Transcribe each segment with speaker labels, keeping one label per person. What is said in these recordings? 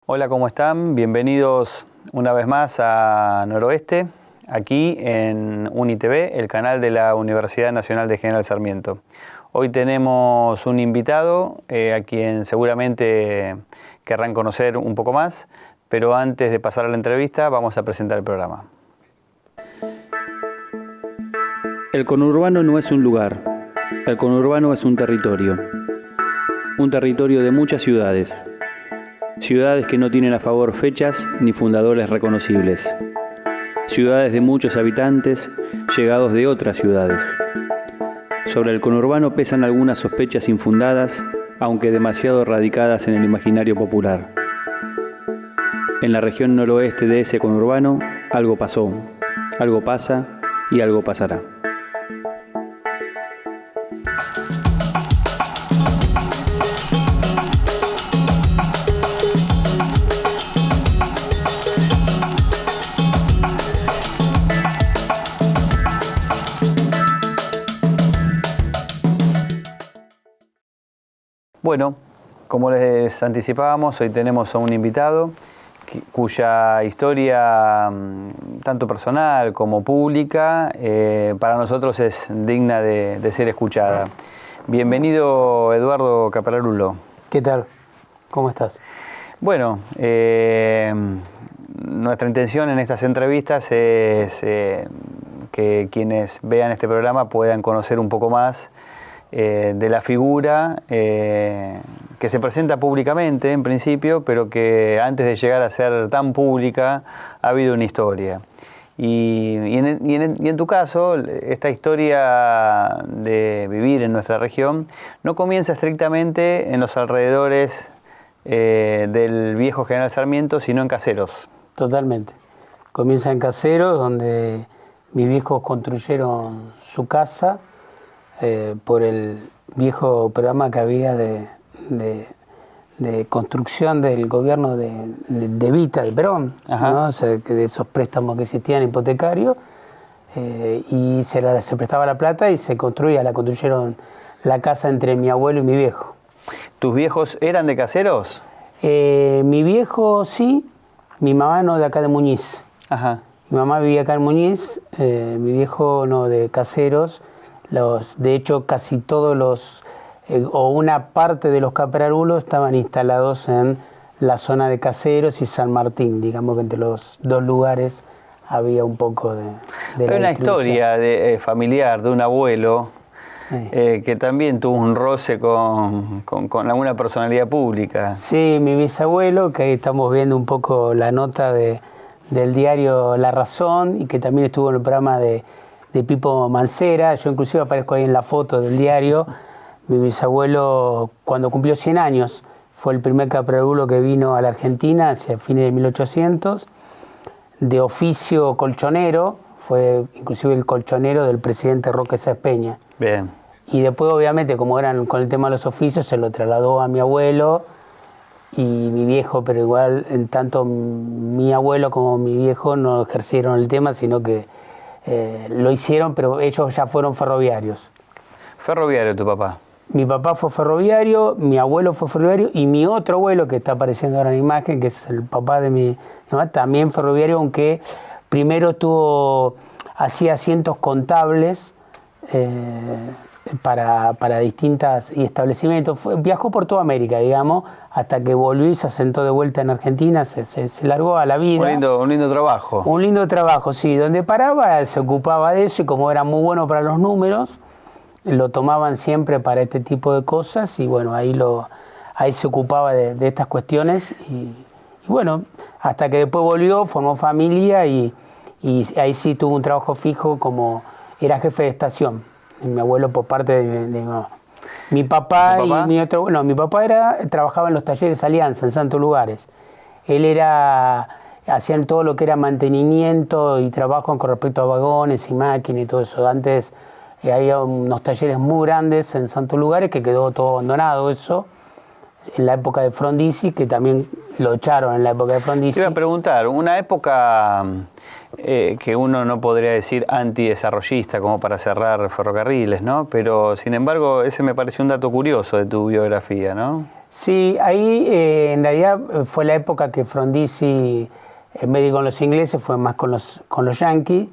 Speaker 1: Hola, ¿cómo están? Bienvenidos una vez más a Noroeste, aquí en UniTV, el canal de la Universidad Nacional de General Sarmiento. Hoy tenemos un invitado a quien seguramente querrán conocer un poco más, pero antes de pasar a la entrevista vamos a presentar el programa.
Speaker 2: El conurbano no es un lugar, el conurbano es un territorio de muchas ciudades. Ciudades que no tienen a favor fechas ni fundadores reconocibles. Ciudades de muchos habitantes llegados de otras ciudades. Sobre el conurbano pesan algunas sospechas infundadas, aunque demasiado radicadas en el imaginario popular. En la región noroeste de ese conurbano, algo pasó, algo pasa y algo pasará.
Speaker 1: Bueno, como les anticipábamos, hoy tenemos a un invitado cuya historia, tanto personal como pública, para nosotros es digna de ser escuchada. Bienvenido, Eduardo Capararulo.
Speaker 3: ¿Qué tal? ¿Cómo estás?
Speaker 1: Bueno, nuestra intención en estas entrevistas es que quienes vean este programa puedan conocer un poco más de la figura que se presenta públicamente en principio, pero que antes de llegar a ser tan pública ha habido una historia. Y en tu caso, esta historia de vivir en nuestra región no comienza estrictamente en los alrededores del viejo General Sarmiento, sino en Caseros.
Speaker 3: Totalmente. Comienza en Caseros, donde mis viejos construyeron su casa por el viejo programa que había de construcción del gobierno de Evita, de Perón, ¿no? O sea, de esos préstamos que existían hipotecarios, y se prestaba la plata y se construyeron la casa entre mi abuelo y mi viejo.
Speaker 1: ¿Tus viejos eran de Caseros?
Speaker 3: Mi viejo sí, mi mamá no, de acá de Muñiz.
Speaker 1: Ajá.
Speaker 3: Mi mamá vivía acá en Muñiz, mi viejo no, de Caseros. De hecho, casi todos o una parte de los Capararulos estaban instalados en la zona de Caseros y San Martín. Digamos que entre los dos lugares había un poco de
Speaker 1: Hay una historia familiar de un abuelo, sí, que también tuvo un roce con alguna personalidad pública.
Speaker 3: Sí, mi bisabuelo, que ahí estamos viendo un poco la nota del diario La Razón, y que también estuvo en el programa de Pipo Mancera. Yo inclusive aparezco ahí en la foto del diario. Mi bisabuelo, cuando cumplió 100 años, fue el primer capararulo que vino a la Argentina hacia fines de 1800, de oficio colchonero, fue inclusive el colchonero del presidente Roque Sáenz Peña.
Speaker 1: Bien.
Speaker 3: Y después, obviamente, como eran con el tema de los oficios, se lo trasladó a mi abuelo y mi viejo, pero igual, tanto mi abuelo como mi viejo no ejercieron el tema, sino que lo hicieron, pero ellos ya fueron ferroviarios.
Speaker 1: ¿Ferroviario tu papá?
Speaker 3: Mi papá fue ferroviario, mi abuelo fue ferroviario, y mi otro abuelo, que está apareciendo ahora en la imagen, que es el papá de mi mamá, también ferroviario, aunque primero hacía asientos contables para distintos establecimientos. Viajó por toda América, digamos, hasta que volvió y se asentó de vuelta en Argentina, se largó a la vida.
Speaker 1: Un lindo trabajo.
Speaker 3: Un lindo trabajo, sí. Donde paraba se ocupaba de eso, y como era muy bueno para los números, lo tomaban siempre para este tipo de cosas, y bueno, ahí se ocupaba de estas cuestiones, y bueno, hasta que después volvió, formó familia, y ahí sí tuvo un trabajo fijo, como era jefe de estación. Mi abuelo por parte de mi mamá. Mi papá y mi otro... Bueno, mi papá trabajaba en los talleres Alianza, en Santos Lugares. Hacían todo lo que era mantenimiento y trabajo con respecto a vagones y máquinas y todo eso. Antes había unos talleres muy grandes en Santos Lugares, que quedó todo abandonado eso, en la época de Frondizi, que también lo echaron en la época de Frondizi.
Speaker 1: Te iba a preguntar, una época que uno no podría decir antidesarrollista, como para cerrar ferrocarriles, ¿no? Pero, sin embargo, ese me pareció un dato curioso de tu biografía, ¿no?
Speaker 3: Sí, ahí en realidad fue la época que Frondizi, en vez de con los ingleses, fue más con los yanquis,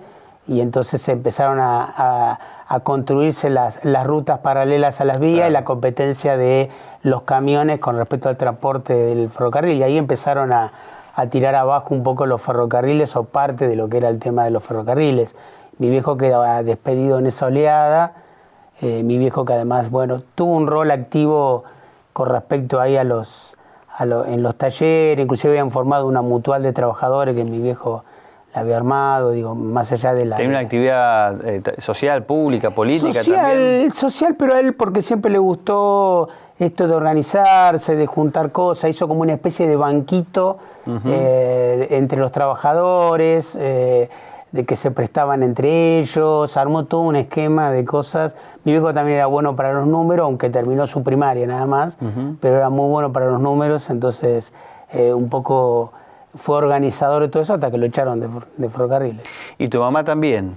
Speaker 3: y entonces empezaron a construirse las rutas paralelas a las vías, claro, y la competencia de los camiones con respecto al transporte del ferrocarril, y ahí empezaron a tirar abajo un poco los ferrocarriles o parte de lo que era el tema de los ferrocarriles. Mi viejo quedaba despedido en esa oleada, mi viejo que además, bueno, tuvo un rol activo con respecto ahí en los talleres, inclusive habían formado una mutual de trabajadores que mi viejo la había armado, digo, más allá de la...
Speaker 1: ¿Tenía una actividad social, pública, política también?
Speaker 3: Social, pero a él porque siempre le gustó esto de organizarse, de juntar cosas, hizo como una especie de banquito entre los trabajadores, de que se prestaban entre ellos, armó todo un esquema de cosas. Mi viejo también era bueno para los números, aunque terminó su primaria nada más, pero era muy bueno para los números, entonces un poco fue organizador de todo eso hasta que lo echaron de ferrocarriles.
Speaker 1: ¿Y tu mamá también,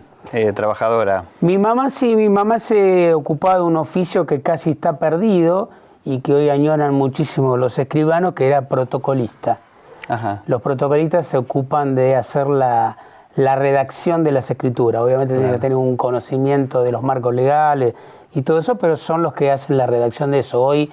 Speaker 1: trabajadora?
Speaker 3: Mi mamá sí, mi mamá se ocupaba de un oficio que casi está perdido y que hoy añoran muchísimo los escribanos, que era protocolista.
Speaker 1: Ajá.
Speaker 3: Los protocolistas se ocupan de hacer la redacción de las escrituras. Obviamente tienen que tener un conocimiento de los marcos legales y todo eso, pero son los que hacen la redacción de eso. Hoy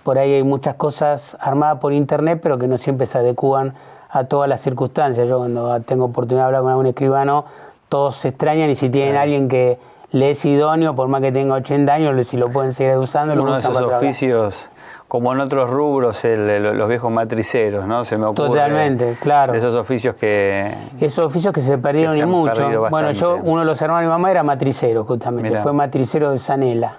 Speaker 3: por ahí hay muchas cosas armadas por internet, pero que no siempre se adecúan a todas las circunstancias. Yo cuando tengo oportunidad de hablar con algún escribano, todos se extrañan, y si tienen alguien que le es idóneo, por más que tenga 80 años, si lo pueden seguir usando,
Speaker 1: uno de esos oficios, como en otros rubros, los viejos matriceros, ¿no? Se me ocurre.
Speaker 3: Totalmente, claro.
Speaker 1: De esos oficios que...
Speaker 3: Esos oficios que se perdieron y mucho. Bueno, uno de los hermanos de mi mamá era matricero, justamente. Mirá. Fue matricero de Sanela.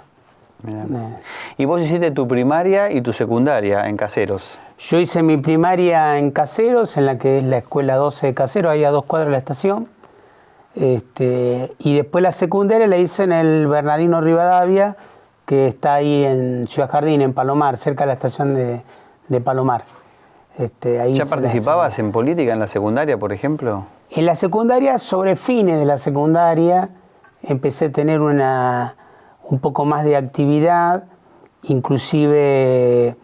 Speaker 1: ¿Y vos hiciste tu primaria y tu secundaria en Caseros?
Speaker 3: Yo hice mi primaria en Caseros, en la que es la escuela 12 de Caseros, ahí a 2 cuadras de la estación. Y después la secundaria la hice en el Bernardino Rivadavia, que está ahí en Ciudad Jardín, en Palomar, cerca de la estación de Palomar. Ahí
Speaker 1: ¿Ya participabas en política en la secundaria, por ejemplo?
Speaker 3: En la secundaria, sobre fines de la secundaria, empecé a tener un poco más de actividad, inclusive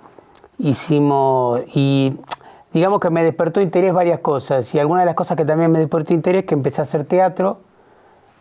Speaker 3: hicimos, y digamos que me despertó interés varias cosas, y alguna de las cosas que también me despertó interés, que empecé a hacer teatro,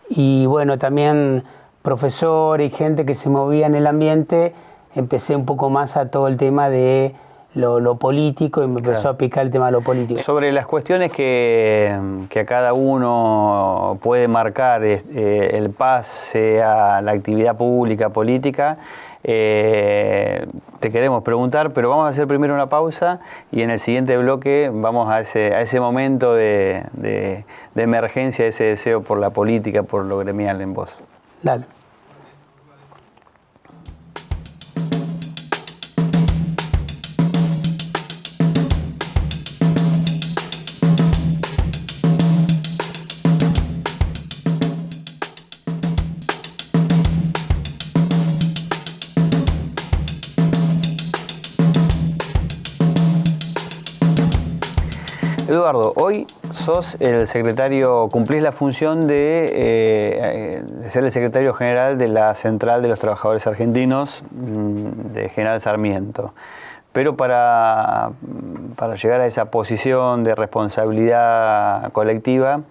Speaker 3: y bueno, también profesor y gente que se movía en el ambiente, empecé un poco más a todo el tema de lo político, y me empezó a picar el tema de lo político.
Speaker 1: Sobre las cuestiones que a cada uno puede marcar el pase a la actividad pública, política, te queremos preguntar, pero vamos a hacer primero una pausa y en el siguiente bloque vamos a ese momento de emergencia, ese deseo por la política, por lo gremial en vos.
Speaker 3: Dale.
Speaker 1: Eduardo, hoy sos el secretario, cumplís la función de ser el secretario general de la Central de los Trabajadores Argentinos de General Sarmiento. Pero para llegar a esa posición de responsabilidad colectiva,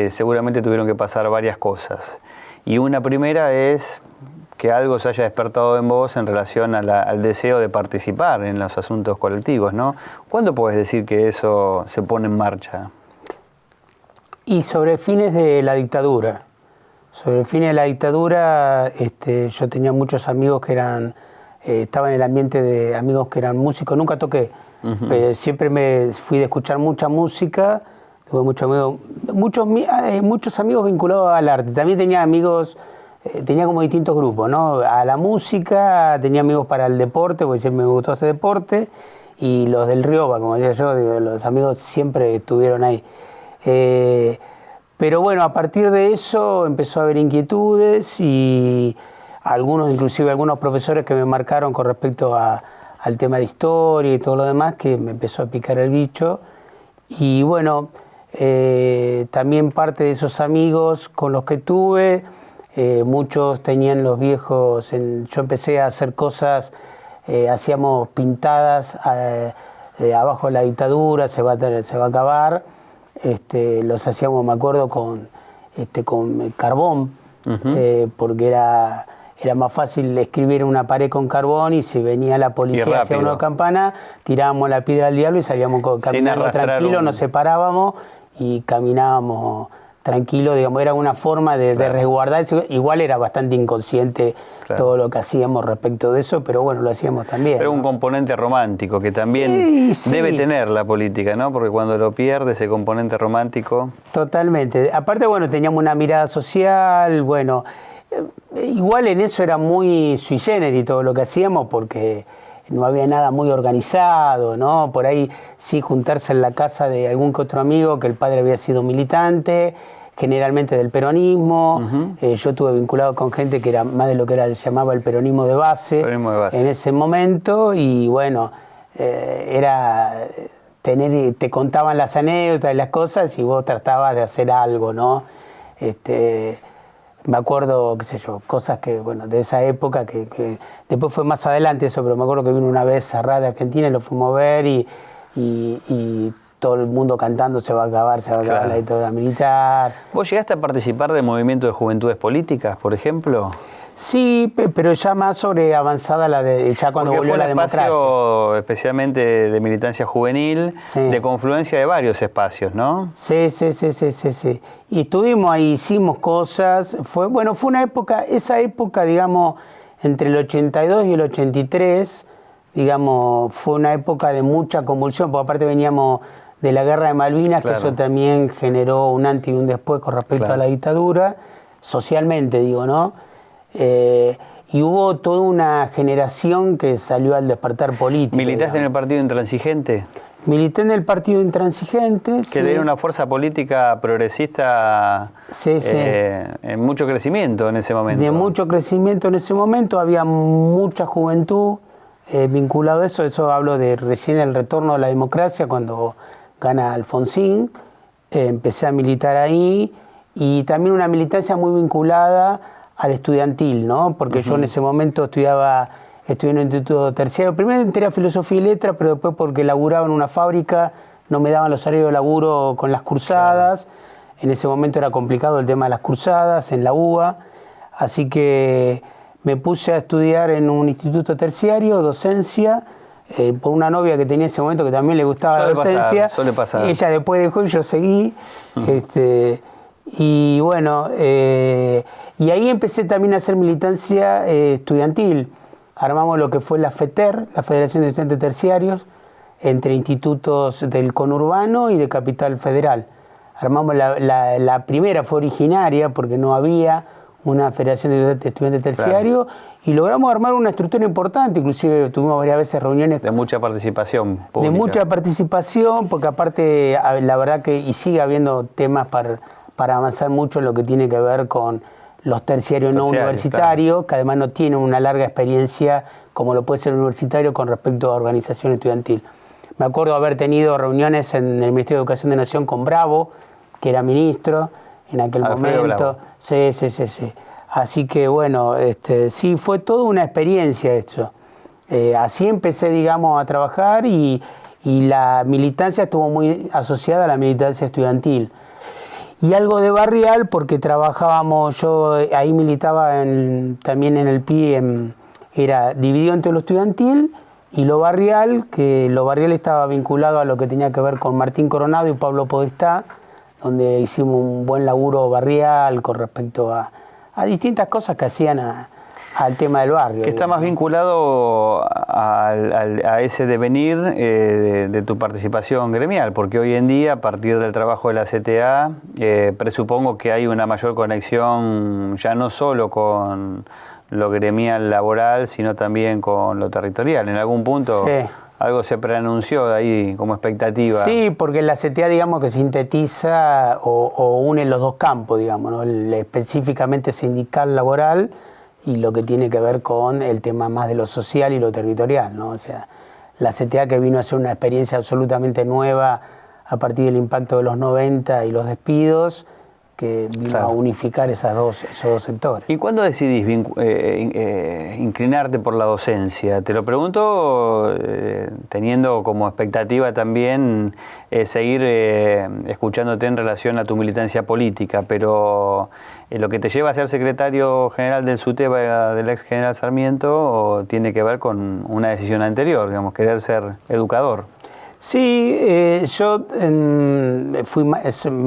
Speaker 1: seguramente tuvieron que pasar varias cosas. Y una primera es que algo se haya despertado en vos en relación al deseo de participar en los asuntos colectivos, ¿no? ¿Cuándo podés decir que eso se pone en marcha?
Speaker 3: Y sobre fines de la dictadura. Sobre fines de la dictadura, yo tenía muchos amigos que estaba en el ambiente de amigos que eran músicos, nunca toqué, pero siempre me fui de escuchar mucha música, tuve muchos amigos vinculados al arte, también tenía amigos. Tenía como distintos grupos, ¿no? A la música, tenía amigos para el deporte, porque siempre me gustó hacer deporte, y los del Rioba, como decía yo, los amigos siempre estuvieron ahí. Pero bueno, a partir de eso empezó a haber inquietudes y inclusive algunos profesores que me marcaron con respecto al tema de historia y todo lo demás, que me empezó a picar el bicho. Y bueno, también parte de esos amigos con los que tuve, muchos tenían los viejos, yo empecé a hacer cosas hacíamos pintadas abajo de la dictadura, se va a acabar, los hacíamos, me acuerdo, con carbón, porque era más fácil escribir en una pared con carbón, y si venía la policía hacia una campana, tirábamos la piedra al diablo y salíamos caminando tranquilos, nos separábamos y caminábamos tranquilos, digamos, era una forma de resguardar. Igual era bastante inconsciente todo lo que hacíamos respecto de eso, pero bueno, lo hacíamos también.
Speaker 1: Pero un componente romántico que también debe tener la política, ¿no? Porque cuando lo pierde ese componente romántico...
Speaker 3: Totalmente. Aparte, bueno, teníamos una mirada social, bueno, igual en eso era muy sui generis todo lo que hacíamos, porque no había nada muy organizado, ¿no? Por ahí sí juntarse en la casa de algún que otro amigo que el padre había sido militante, generalmente del peronismo. Yo estuve vinculado con gente que era más de lo que llamaba el peronismo de base, en ese momento, y bueno, te contaban las anécdotas y las cosas y vos tratabas de hacer algo, ¿no? Me acuerdo, qué sé yo, cosas que, bueno, de esa época, que después fue más adelante eso, pero me acuerdo que vino una vez Serrat de Argentina y lo fuimos a ver y todo el mundo cantando se va a acabar la dictadura militar.
Speaker 1: ¿Vos llegaste a participar del movimiento de juventudes políticas, por ejemplo?
Speaker 3: Sí, pero ya más sobre avanzada ya cuando volvió la democracia.
Speaker 1: Fue un espacio especialmente de militancia juvenil, de confluencia de varios espacios, ¿no?
Speaker 3: Sí. Y estuvimos ahí, hicimos cosas. Fue una época, esa época, digamos, entre el 82 y el 83, digamos, fue una época de mucha convulsión, porque aparte veníamos de la guerra de Malvinas, que eso también generó un antes y un después con respecto a la dictadura, socialmente digo, ¿no? Y hubo toda una generación que salió al despertar político.
Speaker 1: ¿Militaste en el Partido Intransigente?
Speaker 3: Milité en el Partido Intransigente.
Speaker 1: Que era una fuerza política progresista en mucho crecimiento en ese momento.
Speaker 3: De mucho crecimiento en ese momento, había mucha juventud vinculado a eso. Eso hablo de recién el retorno a la democracia, cuando gana Alfonsín. Empecé a militar ahí, y también una militancia muy vinculada al estudiantil, ¿no? Porque yo en ese momento estudié en un instituto terciario. Primero entré a Filosofía y Letras, pero después, porque laburaba en una fábrica, no me daban los horarios de laburo con las cursadas. En ese momento era complicado el tema de las cursadas en la UBA. Así que me puse a estudiar en un instituto terciario, docencia, por una novia que tenía en ese momento que también le gustaba la docencia.
Speaker 1: Suele pasar.
Speaker 3: Ella después dejó y yo seguí. Y bueno, y ahí empecé también a hacer militancia estudiantil. Armamos lo que fue la FETER, la Federación de Estudiantes Terciarios, entre institutos del conurbano y de Capital Federal. Armamos la primera, fue originaria porque no había una Federación de Estudiantes Terciarios, y logramos armar una estructura importante. Inclusive tuvimos varias veces reuniones
Speaker 1: de mucha participación pública.
Speaker 3: De mucha participación, porque aparte la verdad que y sigue habiendo temas para avanzar mucho en lo que tiene que ver con los terciarios no universitarios, que además no tienen una larga experiencia como lo puede ser un universitario con respecto a organización estudiantil. Me acuerdo haber tenido reuniones en el Ministerio de Educación de Nación con Bravo, que era ministro en aquel momento. Bravo. Sí. Así que bueno, sí, fue toda una experiencia esto. Así empecé, digamos, a trabajar, y la militancia estuvo muy asociada a la militancia estudiantil. Y algo de barrial, porque trabajábamos, yo ahí militaba también en el PI, era dividido entre lo estudiantil y lo barrial, que lo barrial estaba vinculado a lo que tenía que ver con Martín Coronado y Pablo Podestá, donde hicimos un buen laburo barrial con respecto a distintas cosas que hacían al tema del barrio.
Speaker 1: Que está más vinculado a ese devenir de tu participación gremial, porque hoy en día, a partir del trabajo de la CTA, presupongo que hay una mayor conexión ya no solo con lo gremial laboral, sino también con lo territorial. En algún punto algo se preanunció de ahí como expectativa.
Speaker 3: Sí, porque la CTA, digamos, que sintetiza o une los dos campos, digamos, ¿no? Específicamente sindical laboral, y lo que tiene que ver con el tema más de lo social y lo territorial, ¿no? O sea, la CTA, que vino a ser una experiencia absolutamente nueva a partir del impacto de los 90 y los despidos, que vino
Speaker 1: Claro.
Speaker 3: a unificar esos dos sectores.
Speaker 1: ¿Y cuándo decidís inclinarte por la docencia? Te lo pregunto teniendo como expectativa también seguir escuchándote en relación a tu militancia política, pero lo que te lleva a ser secretario general del SUTEBA del ex general Sarmiento tiene que ver con una decisión anterior, digamos, querer ser educador.
Speaker 3: Sí, yo me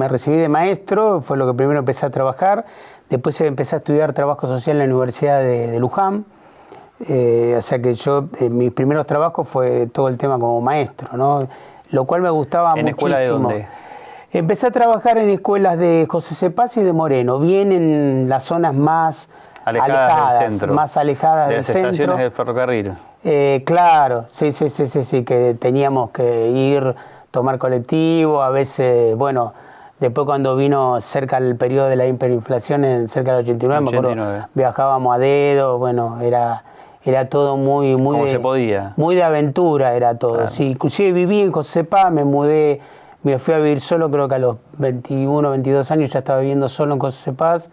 Speaker 3: recibí de maestro, fue lo que primero empecé a trabajar. Después empecé a estudiar trabajo social en la Universidad de Luján. O sea que yo, mis primeros trabajos fue todo el tema como maestro, ¿no? Lo cual me gustaba muchísimo. ¿En escuela de dónde? Empecé a trabajar en escuelas de José Cepaz y de Moreno, bien en las zonas más alejadas del centro, más alejadas del centro. De las estaciones del ferrocarril. Claro, sí, que teníamos que ir, tomar colectivo, a veces, bueno, después cuando vino cerca el periodo de la hiperinflación, cerca del 89, me acuerdo, viajábamos a dedo, bueno, era todo muy
Speaker 1: como se podía.
Speaker 3: Muy de aventura era todo, claro. Sí, inclusive viví en José Cepaz, me fui a vivir solo, creo que a los 21, 22 años ya estaba viviendo solo en José Cepaz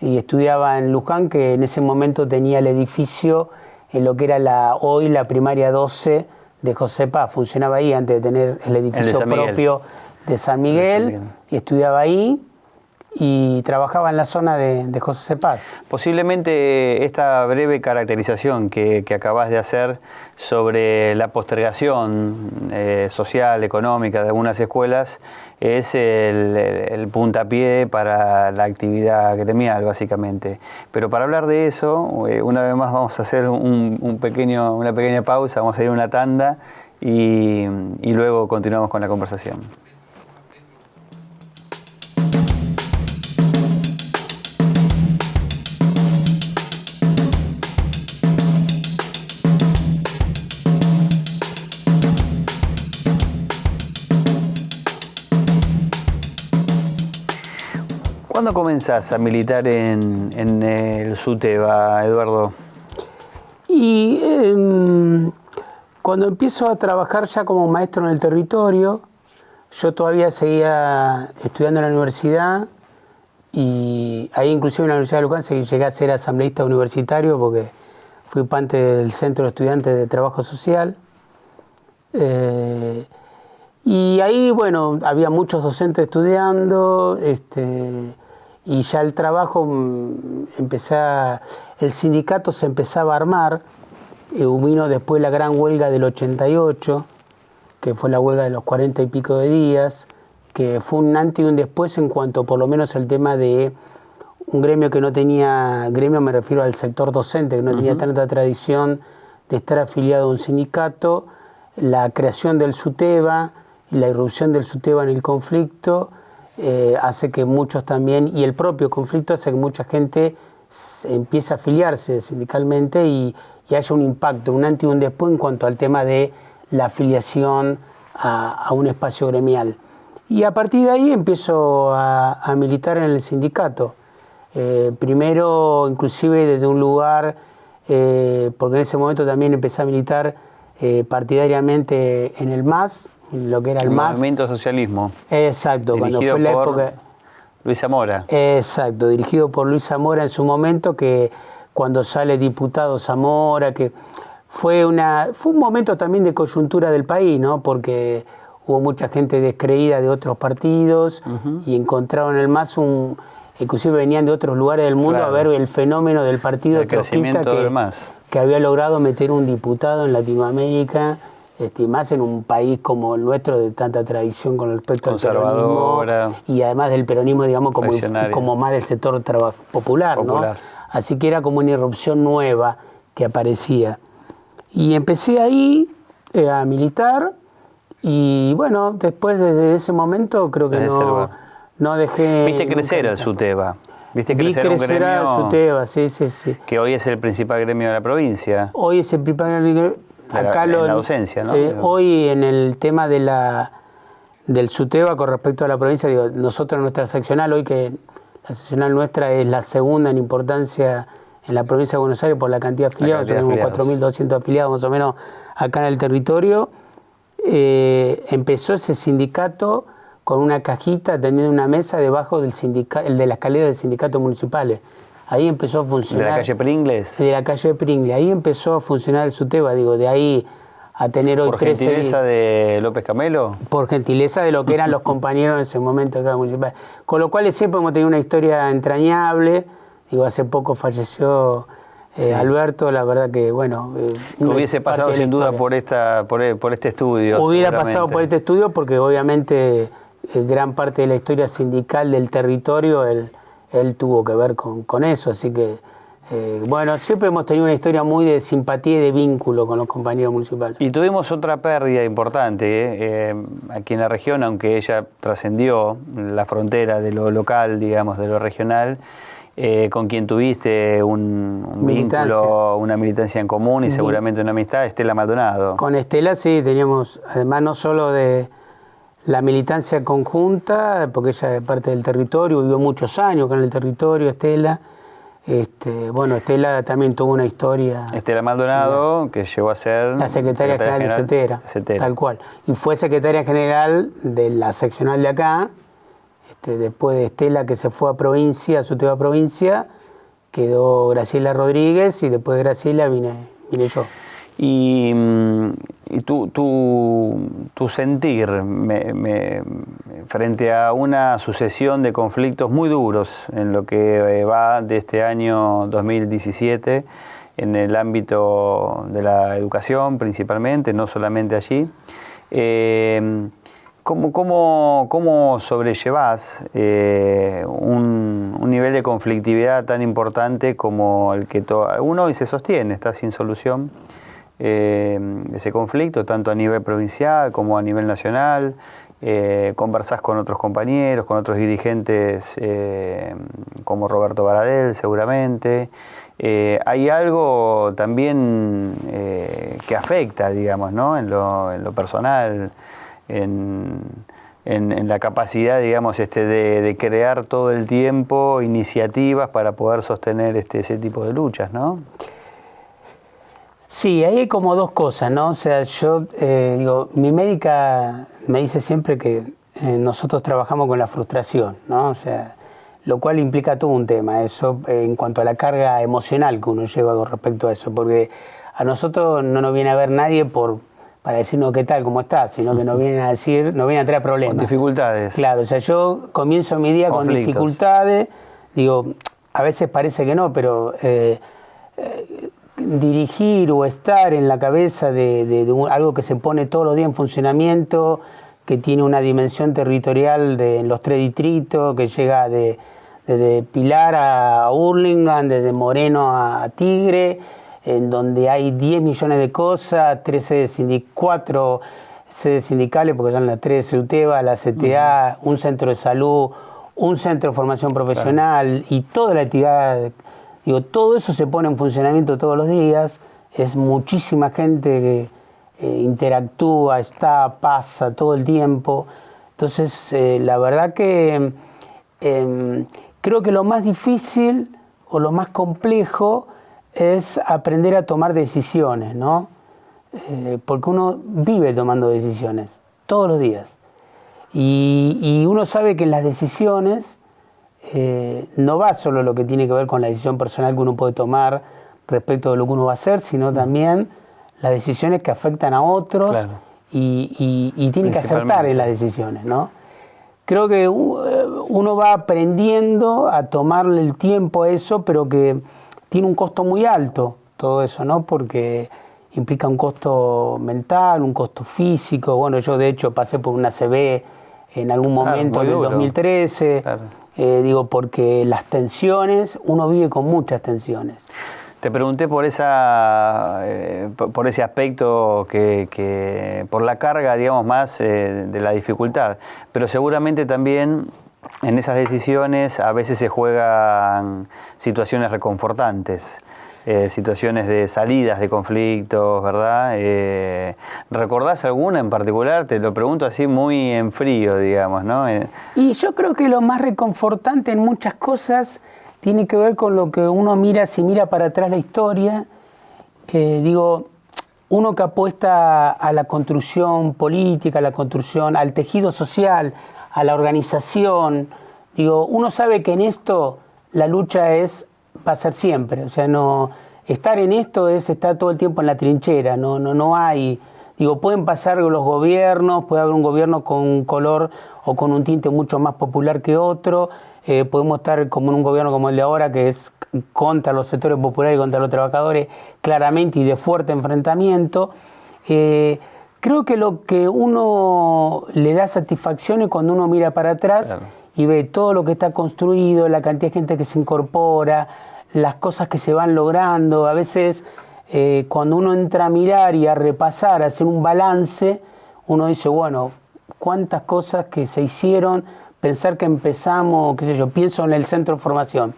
Speaker 3: y estudiaba en Luján, que en ese momento tenía el edificio en lo que era hoy la primaria 12 de José Cepaz, funcionaba ahí antes de tener el edificio propio de San Miguel, y estudiaba ahí y trabajaba en la zona de José Cepaz.
Speaker 1: Posiblemente esta breve caracterización que acabas de hacer sobre la postergación social, económica de algunas escuelas es el puntapié para la actividad gremial, básicamente. Pero para hablar de eso, una vez más vamos a hacer una pequeña pausa, vamos a ir a una tanda y luego continuamos con la conversación. ¿Cuándo comenzás a militar en el SUTEBA, Eduardo?
Speaker 3: Y cuando empiezo a trabajar ya como maestro en el territorio, yo todavía seguía estudiando en la universidad y ahí inclusive en la Universidad de Luján llegué a ser asambleísta universitario porque fui parte del Centro de Estudiantes de Trabajo Social. Y ahí, bueno, había muchos docentes estudiando, y ya el trabajo el sindicato se empezaba a armar. Vino después la gran huelga del 88, que fue la huelga de los 40 y pico de días, que fue un antes y un después en cuanto por lo menos el tema de un gremio que no tenía, gremio me refiero al sector docente, que no tenía tanta tradición de estar afiliado a un sindicato, la creación del SUTEBA, la irrupción del SUTEBA en el conflicto, hace que muchos también, y el propio conflicto hace que mucha gente empiece a afiliarse sindicalmente y haya un impacto, un antes y un después en cuanto al tema de la afiliación a un espacio gremial. Y a partir de ahí empiezo a militar en el sindicato. Primero, inclusive desde un lugar, porque en ese momento también empecé a militar partidariamente en el MAS, lo que era el MAS.
Speaker 1: Movimiento Socialismo.
Speaker 3: Exacto, cuando fue la época.
Speaker 1: Luis Zamora.
Speaker 3: Exacto, dirigido por Luis Zamora en su momento, que cuando sale diputado Zamora, que fue un momento también de coyuntura del país, ¿no? Porque hubo mucha gente descreída de otros partidos y encontraron en el MAS inclusive venían de otros lugares del mundo, claro, a ver el fenómeno del partido trotskista que había logrado meter un diputado en Latinoamérica. Más en un país como el nuestro de tanta tradición con respecto al peronismo y además del peronismo, digamos, como más del sector popular, ¿no? Así que era como una irrupción nueva que aparecía. Y empecé ahí a militar y bueno, después desde ese momento creo que no dejé...
Speaker 1: ¿Viste crecer al SUTEBA? ¿Viste crecer un gremio
Speaker 3: al SUTEBA, sí.
Speaker 1: Que hoy es el principal gremio de la provincia?
Speaker 3: Hoy es el principal gremio. Acá
Speaker 1: en la docencia, ¿no?
Speaker 3: Hoy en el tema del SUTEBA con respecto a la provincia, digo, nosotros nuestra seccional, hoy que la seccional nuestra es la segunda en importancia en la provincia de Buenos Aires por la cantidad de afiliados, tenemos 4.200 afiliados más o menos acá en el territorio, empezó ese sindicato con una cajita teniendo una mesa debajo del de la escalera del sindicato municipal. Ahí empezó a funcionar.
Speaker 1: ¿De la calle Pringles?
Speaker 3: De la calle Pringles. Ahí empezó a funcionar el SUTEBA, digo, de ahí a tener hoy 13 días.
Speaker 1: ¿Por gentileza de López Camelo?
Speaker 3: Por gentileza de lo que eran los compañeros en ese momento del municipal. Con lo cual siempre hemos tenido una historia entrañable. Digo, hace poco falleció Alberto, la verdad que, bueno...
Speaker 1: que hubiese pasado sin duda por este estudio.
Speaker 3: Hubiera pasado por este estudio porque obviamente gran parte de la historia sindical del territorio él tuvo que ver con eso, así que bueno, siempre hemos tenido una historia muy de simpatía y de vínculo con los compañeros municipales.
Speaker 1: Y tuvimos otra pérdida importante aquí en la región, aunque ella trascendió la frontera de lo local, digamos, de lo regional, con quien tuviste un vínculo, una militancia en común y seguramente una amistad, Estela Maldonado.
Speaker 3: Con Estela sí, teníamos, además no solo de la militancia conjunta, porque ella es parte del territorio, vivió muchos años con el territorio, Estela. Bueno, Estela también tuvo una historia.
Speaker 1: Estela Maldonado, que llegó a ser
Speaker 3: la secretaria general de CETERA, tal cual. Y fue secretaria general de la seccional de acá. Después de Estela, que se fue a provincia, a SUTEBA provincia, quedó Graciela Rodríguez y después de Graciela vine yo.
Speaker 1: Y tu sentir frente a una sucesión de conflictos muy duros en lo que va de este año 2017 en el ámbito de la educación principalmente, no solamente allí, ¿cómo sobrellevás un nivel de conflictividad tan importante como el que uno hoy se sostiene, está sin solución? Ese conflicto, tanto a nivel provincial como a nivel nacional, conversás con otros compañeros, con otros dirigentes como Roberto Baradel seguramente. Hay algo también que afecta, digamos, ¿no? en lo personal, en la capacidad, digamos, de crear todo el tiempo iniciativas para poder sostener ese tipo de luchas, ¿no?
Speaker 3: Sí, ahí hay como dos cosas, ¿no? O sea, yo digo, mi médica me dice siempre que nosotros trabajamos con la frustración, ¿no? O sea, lo cual implica todo un tema, eso en cuanto a la carga emocional que uno lleva con respecto a eso, porque a nosotros no nos viene a ver nadie para decirnos qué tal, cómo estás, sino que nos vienen a decir, nos vienen a traer problemas.
Speaker 1: Con dificultades.
Speaker 3: Claro, o sea, yo comienzo mi día con dificultades, digo, a veces parece que no, pero dirigir o estar en la cabeza de algo que se pone todos los días en funcionamiento, que tiene una dimensión territorial en los 3 distritos, que llega desde Pilar a Hurlingham, desde Moreno a Tigre, en donde hay 10 millones de cosas, 4 sedes sindicales, porque son las 3 de SUTEBA, la CTA, un centro de salud, un centro de formación profesional, y toda la actividad. Digo, todo eso se pone en funcionamiento todos los días, es muchísima gente que interactúa, pasa todo el tiempo. Entonces, la verdad que creo que lo más difícil o lo más complejo es aprender a tomar decisiones, ¿no? Porque uno vive tomando decisiones todos los días. Y uno sabe que en las decisiones no va solo lo que tiene que ver con la decisión personal que uno puede tomar respecto de lo que uno va a hacer, sino también las decisiones que afectan a otros, claro, y tiene que acertar en las decisiones, ¿no? Creo que uno va aprendiendo a tomarle el tiempo a eso, pero que tiene un costo muy alto todo eso, ¿no? Porque implica un costo mental, un costo físico. Bueno, yo de hecho pasé por una ACV en algún momento en el 2013. Claro. Digo, porque las tensiones, uno vive con muchas tensiones.
Speaker 1: Te pregunté por ese aspecto por la carga, digamos, más de la dificultad, pero seguramente también en esas decisiones a veces se juegan situaciones reconfortantes, situaciones de salidas de conflictos, ¿verdad? ¿Recordás alguna en particular? Te lo pregunto así muy en frío, digamos, ¿no?
Speaker 3: Y yo creo que lo más reconfortante en muchas cosas tiene que ver con lo que uno mira, si mira para atrás la historia. Digo, uno que apuesta a la construcción política, a la construcción, al tejido social, a la organización. Digo, uno sabe que en esto la lucha va a ser siempre. O sea, no, estar en esto es estar todo el tiempo en la trinchera. No hay. Digo, pueden pasar los gobiernos, puede haber un gobierno con un color o con un tinte mucho más popular que otro. Podemos estar como en un gobierno como el de ahora, que es contra los sectores populares y contra los trabajadores, claramente, y de fuerte enfrentamiento. Creo que lo que uno le da satisfacción es cuando uno mira para atrás, claro, y ve todo lo que está construido, la cantidad de gente que se incorpora, las cosas que se van logrando. A veces cuando uno entra a mirar y a repasar, a hacer un balance, uno dice, bueno, cuántas cosas que se hicieron. Pensar que empezamos, qué sé yo, pienso en el centro de formación,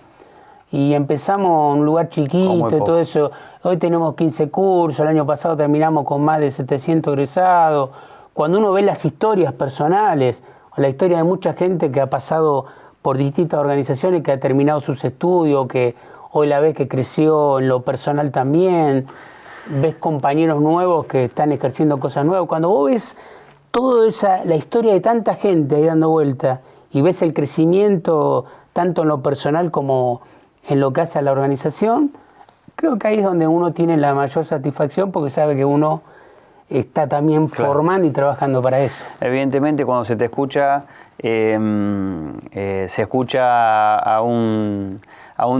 Speaker 3: y empezamos en un lugar chiquito y todo eso. Hoy tenemos 15 cursos, el año pasado terminamos con más de 700 egresados. Cuando uno ve las historias personales, o la historia de mucha gente que ha pasado por distintas organizaciones, que ha terminado sus estudios, que hoy la ves que creció en lo personal también, ves compañeros nuevos que están ejerciendo cosas nuevas. Cuando vos ves toda la historia de tanta gente ahí dando vuelta, y ves el crecimiento tanto en lo personal como en lo que hace a la organización, creo que ahí es donde uno tiene la mayor satisfacción, porque sabe que uno está también, claro, formando y trabajando para eso.
Speaker 1: Evidentemente, cuando se te escucha, se escucha a un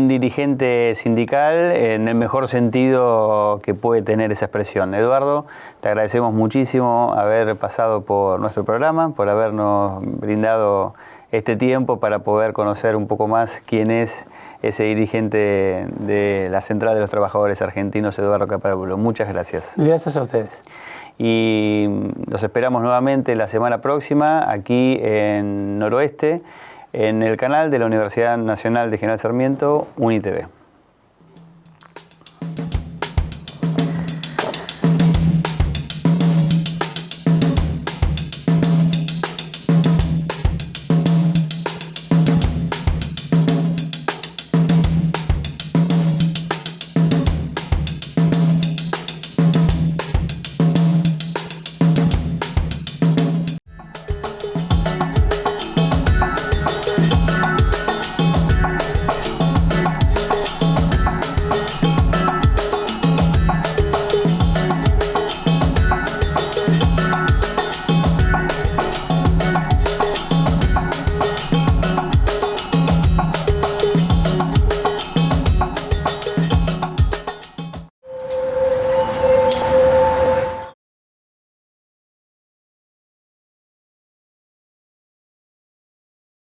Speaker 1: dirigente sindical en el mejor sentido que puede tener esa expresión. Eduardo, te agradecemos muchísimo haber pasado por nuestro programa, por habernos brindado este tiempo para poder conocer un poco más quién es ese dirigente de la Central de los Trabajadores Argentinos, Eduardo Caparulo. Muchas gracias.
Speaker 3: Gracias a ustedes.
Speaker 1: Y los esperamos nuevamente la semana próxima aquí en Noroeste, en el canal de la Universidad Nacional de General Sarmiento, UNITV.